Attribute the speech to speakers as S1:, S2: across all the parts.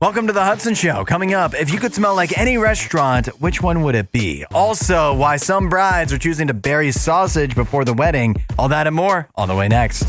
S1: Welcome to the Hudson Show. Coming up, if you could smell like any restaurant, which one would it be? Also, why some brides are choosing to bury sausage before the wedding. All that and more on the way next.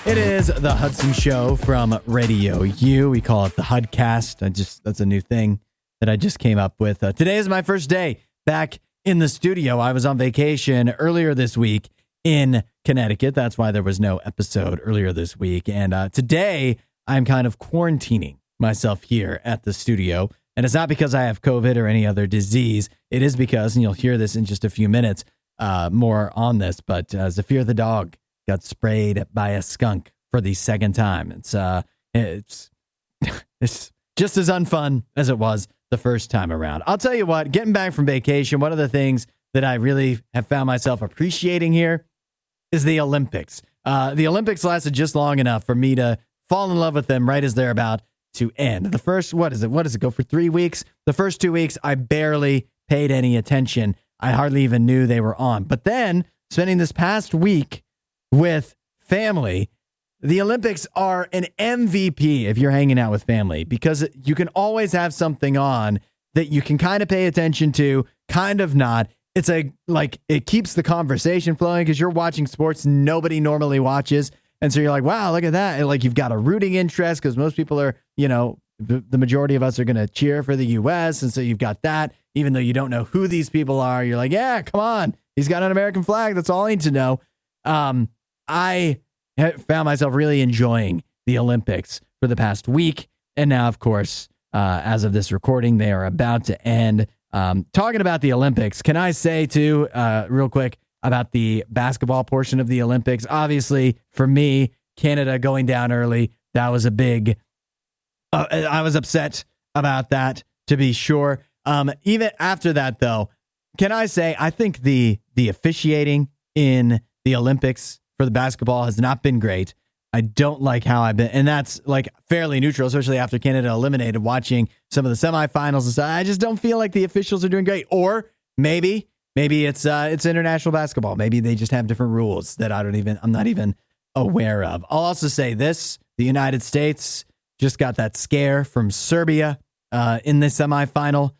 S1: It is the Hudson Show from RadioU. We call it the Hudcast. That's a new thing that I just came up with. Today is my first day back in the studio. I was on vacation earlier this week in Connecticut. That's why there was no episode earlier this week. And today I'm kind of quarantining myself here at the studio. And it's not because I have COVID or any other disease. It is because, and you'll hear this in just a few minutes, more on this, but Zafir the dog got sprayed by a skunk for the second time. It's just as unfun as it was the first time around. I'll tell you what, getting back from vacation, one of the things that I really have found myself appreciating here is the Olympics. The Olympics lasted just long enough for me to fall in love with them right as they're about to end. The first, what does it go for 3 weeks? The first 2 weeks, I barely paid any attention. I hardly even knew they were on. But then, spending this past week with family, the Olympics are an MVP if you're hanging out with family, because you can always have something on that you can kind of pay attention to, kind of not. It keeps the conversation flowing because you're watching sports nobody normally watches. And so you're like, wow, look at that. And you've got a rooting interest because most people are, the majority of us are going to cheer for the U.S. And so you've got that, even though you don't know who these people are. You're like, yeah, come on. He's got an American flag. That's all I need to know. I found myself really enjoying the Olympics for the past week. And now, of course, as of this recording, they are about to end. Talking about the Olympics, can I say too, real quick, about the basketball portion of the Olympics? Obviously, for me, Canada going down early, that was a big, I was upset about that, to be sure. Even after that, though, can I say, I think the officiating in the Olympics for the basketball has not been great. I don't like how I've been, and that's fairly neutral, especially after Canada eliminated, watching some of the semifinals and stuff. I just don't feel like the officials are doing great. Or maybe it's international basketball. Maybe they just have different rules that I'm not even aware of. I'll also say this: the United States just got that scare from Serbia in the semifinal,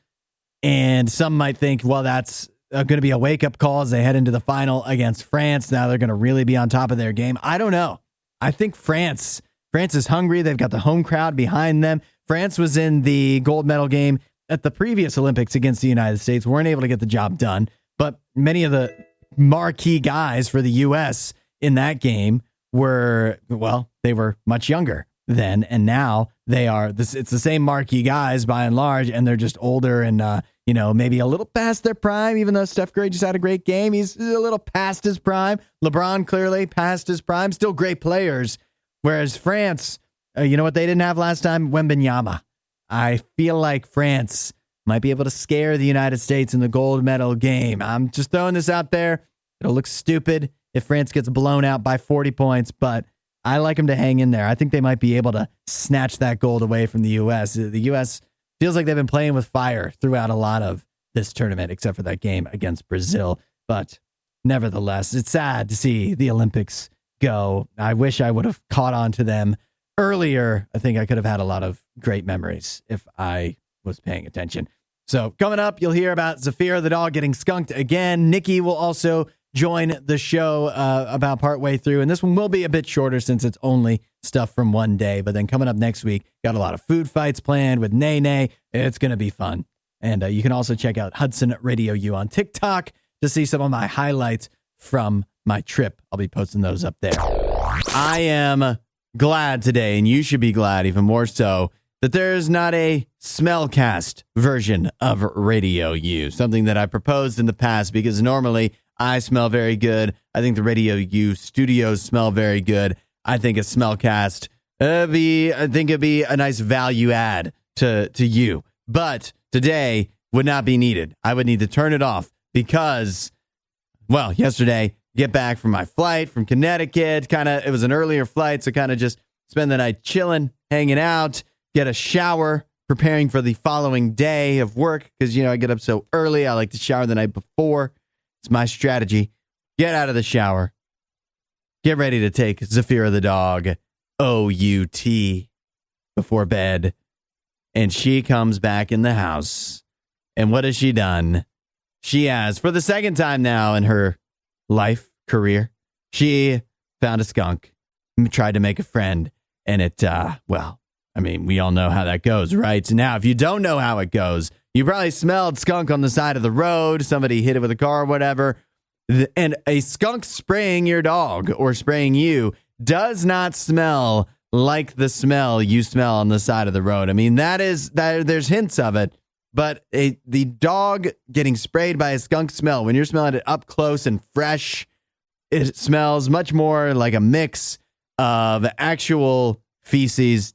S1: and some might think, well, that's going to be a wake-up call as they head into the final against France. Now they're going to really be on top of their game. I don't know. I think France is hungry. They've got the home crowd behind them. France was in the gold medal game at the previous Olympics against the United States, weren't able to get the job done. But many of the marquee guys for the U.S. in that game they were much younger then. And now it's the same marquee guys by and large, and they're just older and, maybe a little past their prime, even though Steph Curry just had a great game. He's a little past his prime. LeBron clearly past his prime. Still great players. Whereas France, you know what they didn't have last time? Wembanyama. I feel like France might be able to scare the United States in the gold medal game. I'm just throwing this out there. It'll look stupid if France gets blown out by 40 points, but I like them to hang in there. I think they might be able to snatch that gold away from the U.S. The U.S. feels like they've been playing with fire throughout a lot of this tournament, except for that game against Brazil. But nevertheless, it's sad to see the Olympics go. I wish I would have caught on to them earlier. I think I could have had a lot of great memories if I was paying attention. So coming up, you'll hear about Zafir the dog getting skunked again. Nikki will also join the show about partway through. And this one will be a bit shorter since it's only stuff from one day. But then coming up next week, got a lot of food fights planned with Nene. It's going to be fun. And you can also check out Hudson RadioU on TikTok to see some of my highlights from my trip. I'll be posting those up there. I am glad today, and you should be glad even more so, that there's not a smellcast version of RadioU, something that I proposed in the past because normally I smell very good. I think the RadioU studios smell very good. I think a smellcast, it'd be a nice value add to you. But today would not be needed. I would need to turn it off because, yesterday, get back from my flight from Connecticut. It was an earlier flight, so kind of just spend the night chilling, hanging out, get a shower, preparing for the following day of work because, I get up so early. I like to shower the night before. It's my strategy. Get out of the shower. Get ready to take Zafira the dog before bed. And she comes back in the house. And what has she done? She has, for the second time now in her life, career, she found a skunk, tried to make a friend. And it, we all know how that goes, right? Now, if you don't know how it goes, you probably smelled skunk on the side of the road. Somebody hit it with a car or whatever. And a skunk spraying your dog or spraying you does not smell like the smell you smell on the side of the road. I mean, there's hints of it, but the dog getting sprayed by a skunk smell, when you're smelling it up close and fresh, it smells much more like a mix of actual feces,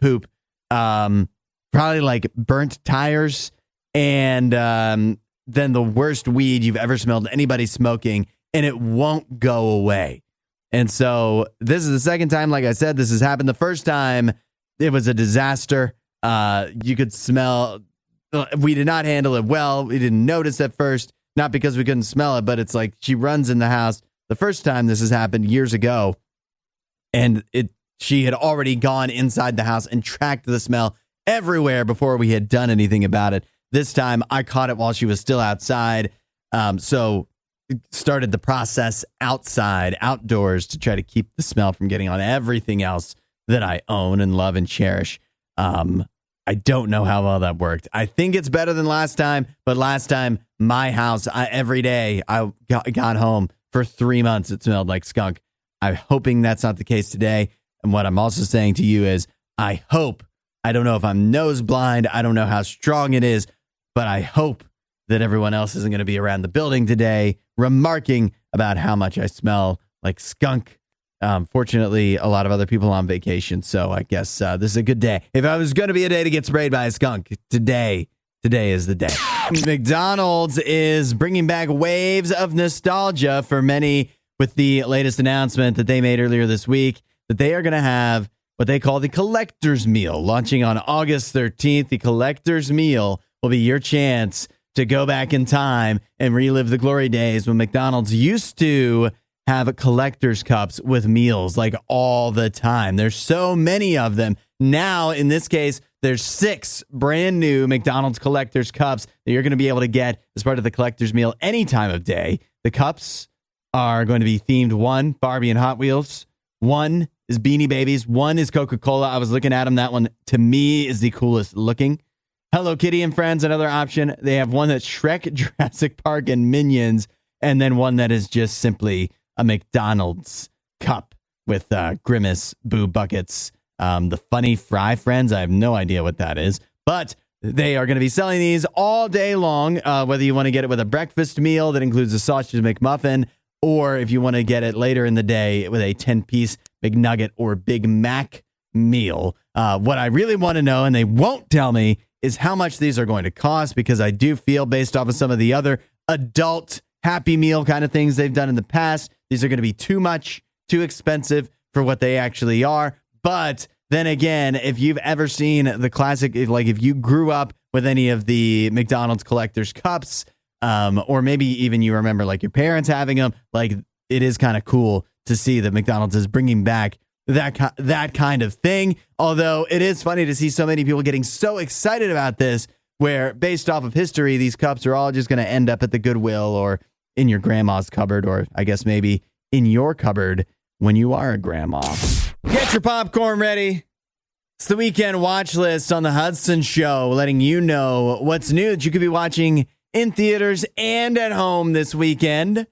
S1: poop, probably like burnt tires, and then the worst weed you've ever smelled anybody smoking, and it won't go away. And so this is the second time, like I said, this has happened. The first time, it was a disaster. You could smell, we did not handle it well. We didn't notice at first, not because we couldn't smell it, but it's like she runs in the house. The first time this has happened years ago, and she had already gone inside the house and tracked the smell everywhere before we had done anything about it. This time, I caught it while she was still outside. So started the process outdoors, to try to keep the smell from getting on everything else that I own and love and cherish. I don't know how well that worked. I think it's better than last time, but last time, my house, every day I got home for 3 months, it smelled like skunk. I'm hoping that's not the case today. And what I'm also saying to you is, I don't know if I'm nose blind, I don't know how strong it is, but I hope that everyone else isn't going to be around the building today remarking about how much I smell like skunk. Fortunately, a lot of other people on vacation, so I guess this is a good day. If I was going to be a day to get sprayed by a skunk, today is the day. McDonald's is bringing back waves of nostalgia for many with the latest announcement that they made earlier this week, that they are going to have what they call the Collector's Meal. Launching on August 13th, the Collector's Meal will be your chance to go back in time and relive the glory days when McDonald's used to have collector's cups with meals like all the time. There's so many of them. Now, in this case, there's 6 brand new McDonald's collector's cups that you're going to be able to get as part of the Collector's Meal any time of day. The cups are going to be themed: 1, Barbie and Hot Wheels; 1 is Beanie Babies; 1 is Coca-Cola. I was looking at them. That one, to me, is the coolest looking. Hello Kitty and Friends, another option. They have one that's Shrek, Jurassic Park, and Minions, and then one that is just simply a McDonald's cup with Grimace, Boo Buckets, the Funny Fry Friends. I have no idea what that is, but they are going to be selling these all day long, whether you want to get it with a breakfast meal that includes a sausage McMuffin, or if you want to get it later in the day with a 10-piece McNugget or Big Mac meal. What I really want to know, and they won't tell me, is how much these are going to cost, because I do feel, based off of some of the other adult Happy Meal kind of things they've done in the past, these are going to be too expensive for what they actually are. But then again, if you've ever seen the classic, if you grew up with any of the McDonald's collector's cups, or maybe even you remember like your parents having them, like, it is kind of cool to see that McDonald's is bringing back that kind of thing. Although it is funny to see so many people getting so excited about this, where based off of history, these cups are all just going to end up at the Goodwill or in your grandma's cupboard, or I guess maybe in your cupboard when you are a grandma. Get your popcorn ready. It's the weekend watch list on the Hudson Show, letting you know what's new that you could be watching in theaters and at home this weekend.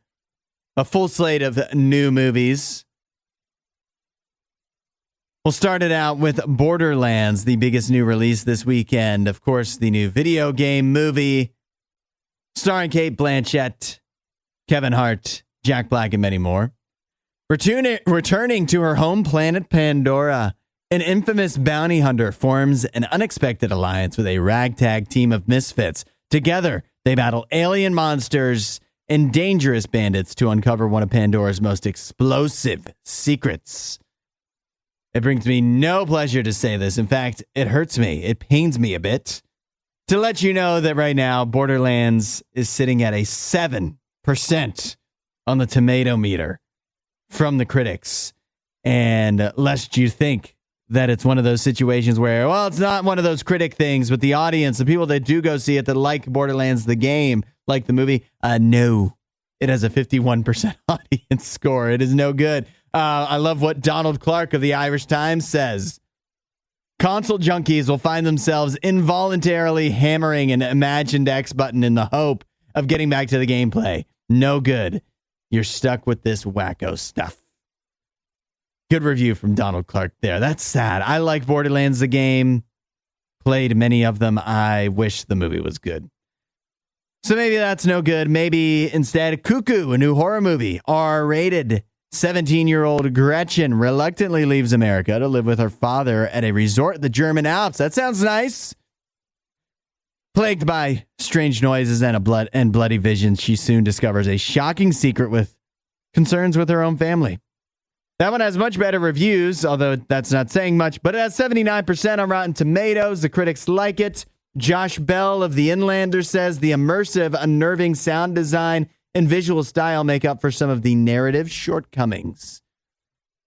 S1: A full slate of new movies. We'll start it out with Borderlands, the biggest new release this weekend. Of course, the new video game movie starring Cate Blanchett, Kevin Hart, Jack Black, and many more. Returning to her home planet Pandora, an infamous bounty hunter forms an unexpected alliance with a ragtag team of misfits. Together, they battle alien monsters and dangerous bandits to uncover one of Pandora's most explosive secrets. It brings me no pleasure to say this. In fact, it hurts me. It pains me a bit to let you know that right now, Borderlands is sitting at a 7% on the tomato meter from the critics. And lest you think that it's one of those situations where, well, it's not one of those critic things, but the audience, the people that do go see it that like Borderlands the game, like the movie, no. It has a 51% audience score. It is no good. I love what Donald Clark of the Irish Times says. Console junkies will find themselves involuntarily hammering an imagined X button in the hope of getting back to the gameplay. No good. You're stuck with this wacko stuff. Good review from Donald Clark there. That's sad. I like Borderlands the game. Played many of them. I wish the movie was good. So maybe that's no good. Maybe instead, Cuckoo, a new horror movie. R-rated. 17-year-old Gretchen reluctantly leaves America to live with her father at a resort in the German Alps. That sounds nice. Plagued by strange noises and bloody visions, she soon discovers a shocking secret with concerns with her own family. That one has much better reviews, although that's not saying much, but it has 79% on Rotten Tomatoes. The critics like it. Josh Bell of The Inlander says the immersive, unnerving sound design and visual style make up for some of the narrative shortcomings.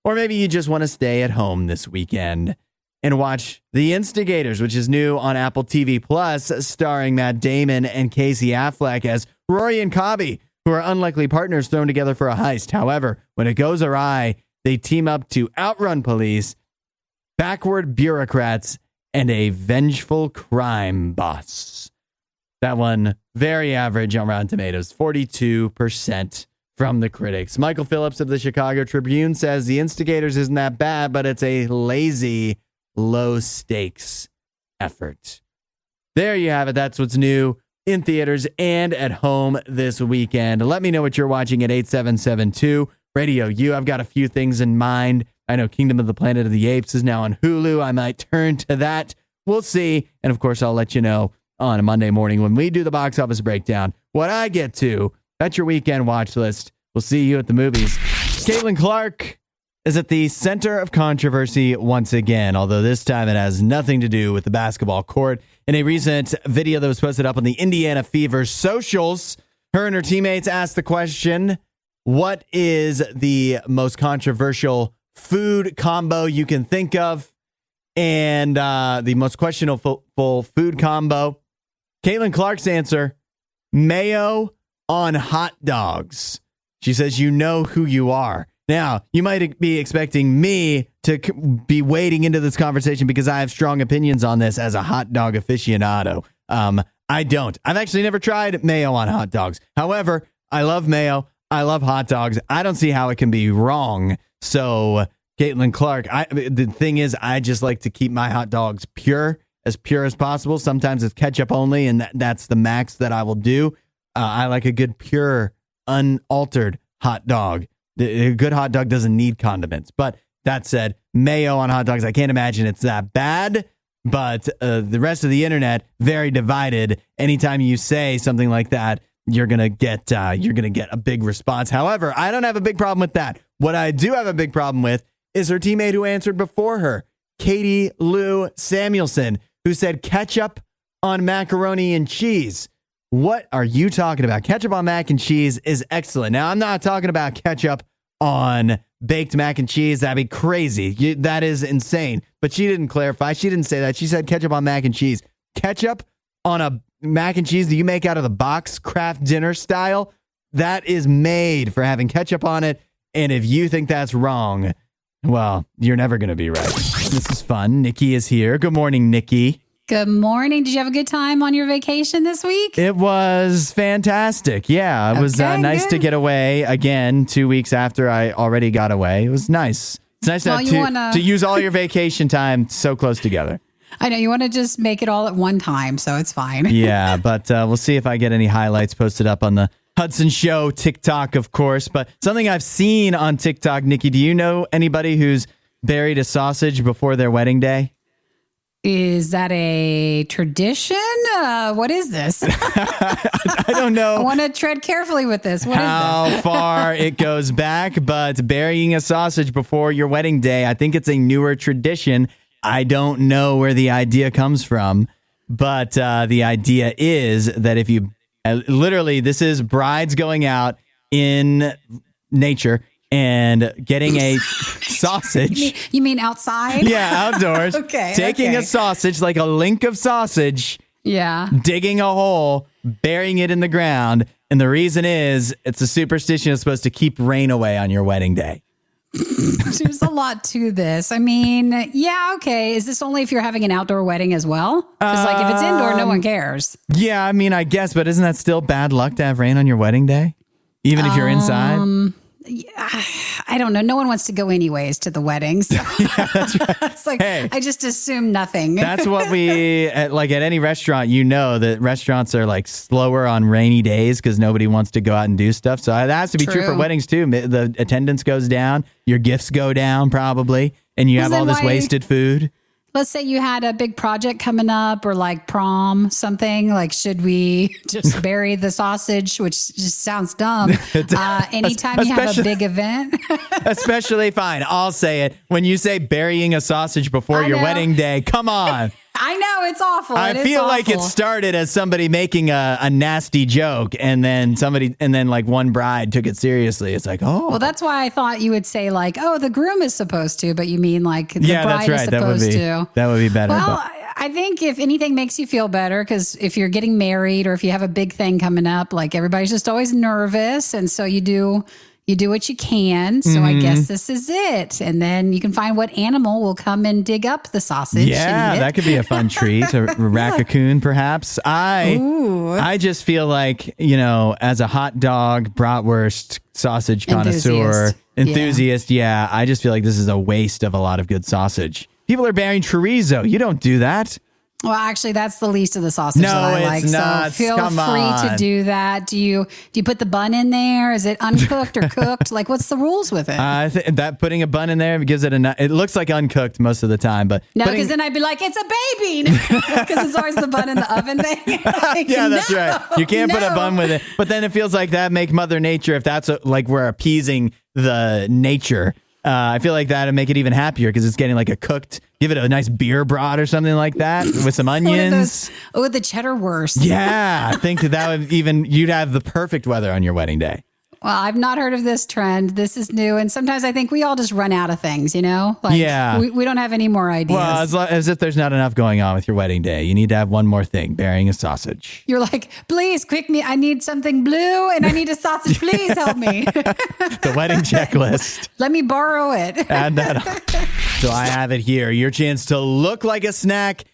S1: Or maybe you just want to stay at home this weekend and watch The Instigators, which is new on Apple TV Plus, starring Matt Damon and Casey Affleck as Rory and Cobby, who are unlikely partners thrown together for a heist. However, when it goes awry, they team up to outrun police, backward bureaucrats, and a vengeful crime boss. That one, very average on Rotten Tomatoes, 42% from the critics. Michael Phillips of the Chicago Tribune says The Instigators isn't that bad, but it's a lazy, low-stakes effort. There you have it. That's what's new in theaters and at home this weekend. Let me know what you're watching at 8772 RadioU. I've got a few things in mind. I know Kingdom of the Planet of the Apes is now on Hulu. I might turn to that. We'll see. And of course, I'll let you know on a Monday morning when we do the box office breakdown what I get to. That's your weekend watch list. We'll see you at the movies. Caitlin Clark is at the center of controversy once again, although this time it has nothing to do with the basketball court. In a recent video that was posted up on the Indiana Fever socials, her and her teammates asked the question, what is the most controversial food combo you can think of? And the most questionable food combo, Caitlin Clark's answer, mayo on hot dogs. She says, you know who you are. Now, you might be expecting me to be wading into this conversation because I have strong opinions on this as a hot dog aficionado. I don't. I've actually never tried mayo on hot dogs. However, I love mayo. I love hot dogs. I don't see how it can be wrong. So, Caitlin Clark, the thing is, I just like to keep my hot dogs pure as possible. Sometimes it's ketchup only, and that's the max that I will do. I like a good, pure, unaltered hot dog. A good hot dog doesn't need condiments. But that said, mayo on hot dogs, I can't imagine it's that bad. But the rest of the internet, very divided. Anytime you say something like that, you're gonna get a big response. However, I don't have a big problem with that. What I do have a big problem with is her teammate who answered before her, Katie Lou Samuelson, who said ketchup on macaroni and cheese. What are you talking about? Ketchup on mac and cheese is excellent. Now, I'm not talking about ketchup on baked mac and cheese. That'd be crazy. That is insane. But she didn't clarify. She didn't say that. She said ketchup on mac and cheese. Ketchup on a mac and cheese that you make out of the box, Kraft Dinner style, that is made for having ketchup on it. And if you think that's wrong, well, you're never going to be right. This is fun. Nikki is here. Good morning, Nikki.
S2: Good morning. Did you have a good time on your vacation this week?
S1: It was fantastic. Yeah, it was nice to get away again 2 weeks after I already got away. It was nice. It's nice to use all your vacation time so close together.
S2: I know you want to just make it all at one time, so it's fine.
S1: Yeah, but we'll see if I get any highlights posted up on the Hudson Show TikTok, of course. But something I've seen on TikTok, Nikki, do you know anybody who's buried a sausage before their wedding day?
S2: Is that a tradition? What is this?
S1: I don't know.
S2: I want to tread carefully with this. What is this?
S1: How far it goes back, but burying a sausage before your wedding day, I think it's a newer tradition. I don't know where the idea comes from, but the idea is that if you literally, this is brides going out in nature, and getting a sausage.
S2: You mean outside?
S1: Yeah, outdoors. Taking a sausage, like a link of sausage.
S2: Yeah.
S1: Digging a hole, burying it in the ground. And the reason is it's a superstition that's supposed to keep rain away on your wedding day.
S2: There's a lot to this. I mean, yeah, okay. Is this only if you're having an outdoor wedding as well? Because like if it's indoor, no one cares.
S1: Yeah, I mean, I guess, but isn't that still bad luck to have rain on your wedding day? Even if you're inside?
S2: I don't know. No one wants to go anyways to the wedding. So.
S1: Yeah, that's right.
S2: It's like,
S1: hey,
S2: I just assume nothing.
S1: That's what at any restaurant, you know that restaurants are like slower on rainy days because nobody wants to go out and do stuff. So that has to be true for weddings too. The attendance goes down, your gifts go down probably, and you have all this wasted food.
S2: Let's say you had a big project coming up or like prom, something like, should we just bury the sausage, which just sounds dumb. Anytime you have a big event.
S1: Especially fine. I'll say it. When you say burying a sausage before your wedding day, come on.
S2: I know it's awful.
S1: I feel like it started as somebody making a nasty joke and then like one bride took it seriously. It's like, oh.
S2: Well, that's why I thought you would say like, oh, the groom is supposed to, but you mean like the bride is supposed to.
S1: That would be better.
S2: Well, I think if anything makes you feel better, because if you're getting married or if you have a big thing coming up, like everybody's just always nervous. And so you do what you can. So I guess this is it. And then you can find what animal will come and dig up the sausage.
S1: Yeah, that could be a fun treat. A raccoon, perhaps. I just feel like, as a hot dog, bratwurst, sausage connoisseur, enthusiast, I just feel like this is a waste of a lot of good sausage. People are burying chorizo. You don't do that.
S2: Well, actually, that's the least of the sausage that I like.
S1: Not.
S2: So feel free to do that. Do you put the bun in there? Is it uncooked or cooked? Like, what's the rules with it?
S1: That putting a bun in there gives it it looks like uncooked most of the time, but
S2: no, because then I'd be like, it's a baby, because it's always the bun in the oven thing. Like,
S1: yeah, that's right. You can't put a bun with it, but then it feels like that make Mother Nature. If that's like we're appeasing the nature. I feel like that'd make it even happier because it's getting like give it a nice beer broth or something like that with some onions.
S2: The cheddar wurst.
S1: Yeah, I think that would you'd have the perfect weather on your wedding day.
S2: Well, I've not heard of this trend. This is new. And sometimes I think we all just run out of things, we don't have any more ideas.
S1: Well, as if there's not enough going on with your wedding day. You need to have one more thing, burying a sausage.
S2: You're like, please, quick me. I need something blue and I need a sausage. Please help me.
S1: The wedding checklist.
S2: Let me borrow it.
S1: Add that up. So I have it here. Your chance to look like a snack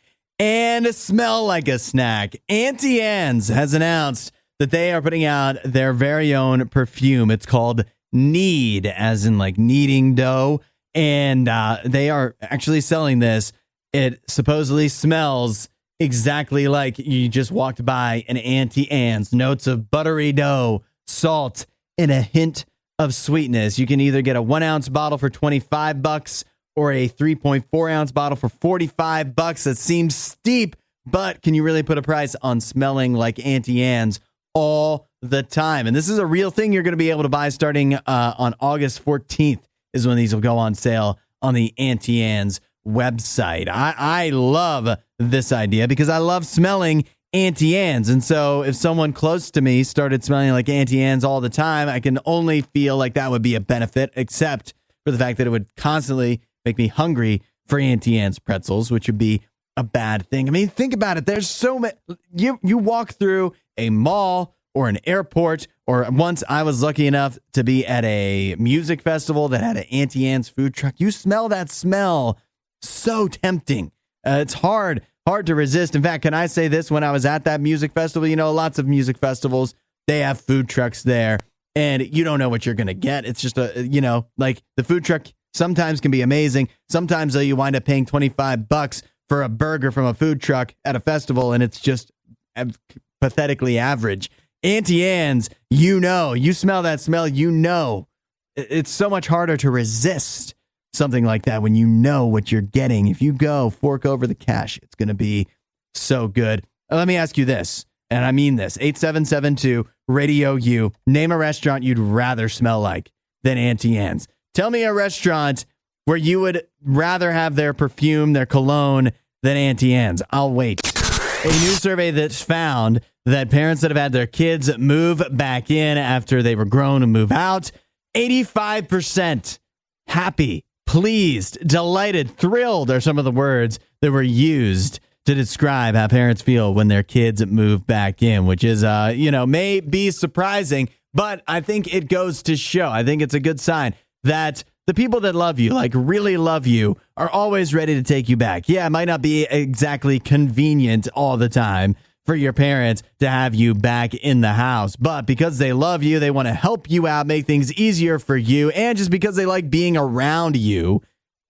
S1: and smell like a snack. Auntie Anne's has announced that they are putting out their very own perfume. It's called Knead, as in like kneading dough. And they are actually selling this. It supposedly smells exactly like you just walked by an Auntie Anne's. Notes of buttery dough, salt, and a hint of sweetness. You can either get a 1 ounce bottle for $25 or a 3.4 ounce bottle for $45. That seems steep, but can you really put a price on smelling like Auntie Anne's all the time? And this is a real thing you're going to be able to buy starting on August 14th is when these will go on sale on the Auntie Anne's website. I love this idea because I love smelling Auntie Anne's. And so if someone close to me started smelling like Auntie Anne's all the time, I can only feel like that would be a benefit, except for the fact that it would constantly make me hungry for Auntie Anne's pretzels, which would be a bad thing. I mean, think about it. There's so many. You walk through a mall or an airport, or once I was lucky enough to be at a music festival that had an Auntie Anne's food truck. You smell that smell. So tempting. It's hard to resist. In fact, can I say this? When I was at that music festival, lots of music festivals, they have food trucks there, and you don't know what you're going to get. It's just like the food truck sometimes can be amazing. Sometimes though, you wind up paying $25 for a burger from a food truck at a festival, and it's just pathetically average. Auntie Anne's, you smell that smell, it's so much harder to resist something like that when you know what you're getting. If you go fork over the cash, it's going to be so good. Let me ask you this, and I mean this, 8772 RadioU. Name a restaurant you'd rather smell like than Auntie Anne's. Tell me a restaurant where you would rather have their perfume, their cologne, than Auntie Anne's. I'll wait. A new survey that's found that parents that have had their kids move back in after they were grown and move out, 85% happy, pleased, delighted, thrilled are some of the words that were used to describe how parents feel when their kids move back in, which is, may be surprising, but I think it goes to show. I think it's a good sign that the people that love you, like really love you, are always ready to take you back. Yeah, it might not be exactly convenient all the time for your parents to have you back in the house, but because they love you, they want to help you out, make things easier for you, and just because they like being around you,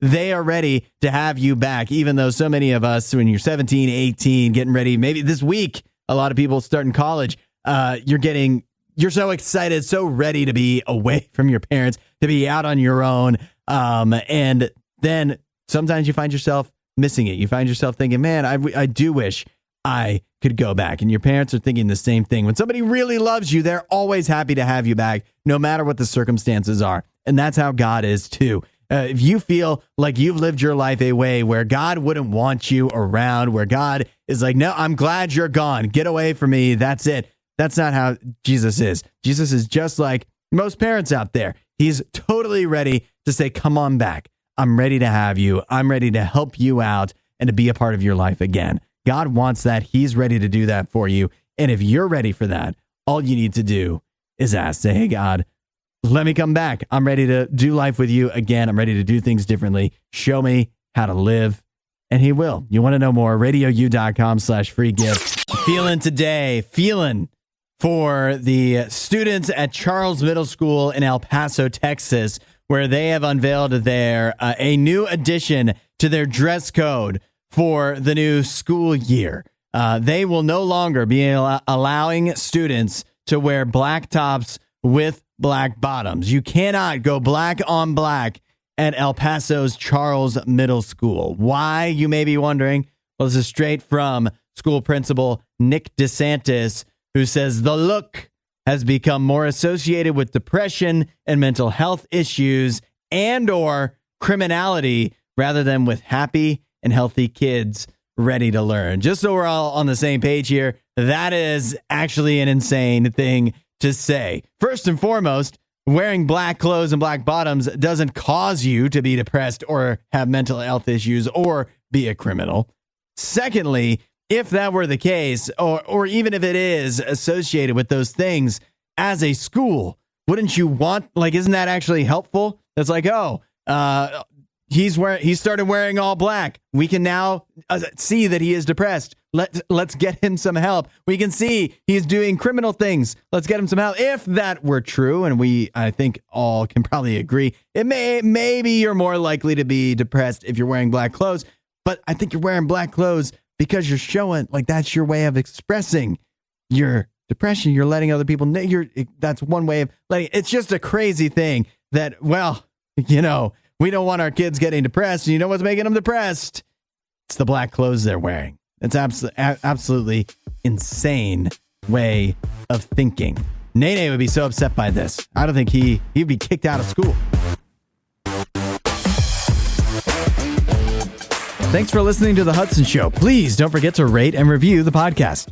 S1: they are ready to have you back, even though so many of us, when you're 17, 18, getting ready, maybe this week, a lot of people starting college, you're so excited, so ready to be away from your parents, to be out on your own. And then sometimes you find yourself missing it. You find yourself thinking, man, I do wish I could go back. And your parents are thinking the same thing. When somebody really loves you, they're always happy to have you back, no matter what the circumstances are. And that's how God is too. If you feel like you've lived your life a way where God wouldn't want you around, where God is like, no, I'm glad you're gone. Get away from me. That's it. That's not how Jesus is. Jesus is just like most parents out there. He's totally ready to say, come on back. I'm ready to have you. I'm ready to help you out and to be a part of your life again. God wants that. He's ready to do that for you. And if you're ready for that, all you need to do is ask, say, hey, God, let me come back. I'm ready to do life with you again. I'm ready to do things differently. Show me how to live. And he will. You want to know more? RadioU.com/free gift. Feeling for the students at Charles Middle School in El Paso, Texas, where they have unveiled a new addition to their dress code for the new school year. They will no longer be allowing students to wear black tops with black bottoms. You cannot go black on black at El Paso's Charles Middle School. Why, you may be wondering? Well, this is straight from school principal Nick DeSantis, who says the look has become more associated with depression and mental health issues and or criminality rather than with happy and healthy kids ready to learn. Just so we're all on the same page here, that is actually an insane thing to say. First and foremost, wearing black clothes and black bottoms doesn't cause you to be depressed or have mental health issues or be a criminal. Secondly, if that were the case, or even if it is associated with those things as a school, wouldn't you want, isn't that actually helpful? It's like, he started wearing all black. We can now see that he is depressed. Let's get him some help. We can see he's doing criminal things. Let's get him some help. If that were true, and I think all can probably agree, maybe you're more likely to be depressed if you're wearing black clothes. But I think you're wearing black clothes because you're showing that's your way of expressing your depression. You're letting other people know that's one way of letting. It's just a crazy thing that, we don't want our kids getting depressed. You know what's making them depressed? It's the black clothes they're wearing. It's absolutely insane way of thinking. Nene would be so upset by this. I don't think he'd be kicked out of school. Thanks for listening to The Hudson Show. Please don't forget to rate and review the podcast.